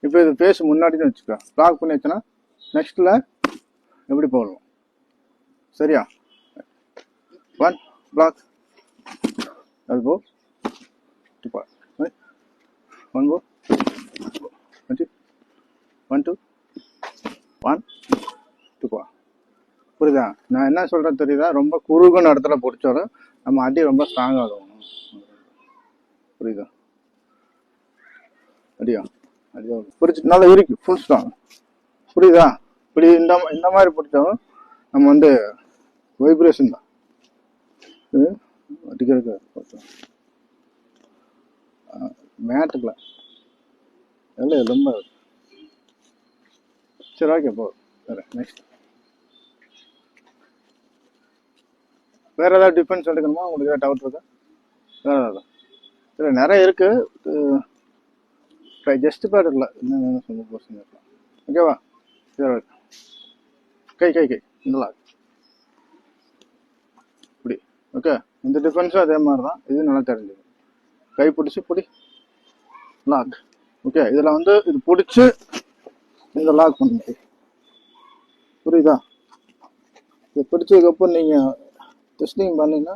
இப்போ இது ஃபேஸ் முன்னாடின்னு வச்சுக்கோ, லாக் பண்ணி வச்சோன்னா நெக்ஸ்ட்டில் எப்படி போகணும்? சரியா? 1 block elbow 2 part, right? 1 more 1 2 1 2 part. புரியுதா? நான் என்ன சொல்கிறேன் தெரியுதா? ரொம்ப குறுகுன இடத்துல பிடிச்சாலும் நம்ம அடி ரொம்ப ஸ்ட்ராங்காக ஆகும். புரியுதா? அடியா அடியா பிடிச்சி நல்லா இருக்கு, ஃபுல் ஸ்ட்ராங். புரியுதா? இப்படி இந்த மாதிரி பிடிச்சாலும் நம்ம வந்து வைப்ரேஷன் தான் இது அடிக்கிறதுக்கு மேட்டுக்கல எல்லாம் ரொம்ப. சரி, ஓகே, போ வேறு. நெக்ஸ்ட் வேறு ஏதாவது டிஃபரன்ஸ் எடுக்கணுமா? உங்களுக்கு ஏதாவது டவுட் இருக்கா? வேறு ஏதாவது? இல்லை, நிறைய இருக்குது. ஜஸ்ட் பேட் இல்லை, என்ன சொல்ல போர்ஷன் இருக்கலாம். ஓகேவா? சரி, ஓகே. கை இந்த லாக் இப்படி. ஓகே, இந்த டிஃபரன்ஸும் அதே மாதிரி தான். இது நல்லா தெரிஞ்சுது. கை பிடிச்சி பிடி லாக். ஓகே, இதில் வந்து இது பிடிச்சி இந்த லாக் பண்ணுங்க. புரியுதா? இது பிடிச்சதுக்கப்புறம் நீங்கள் டெஸ்டிங் பண்ணிங்கன்னா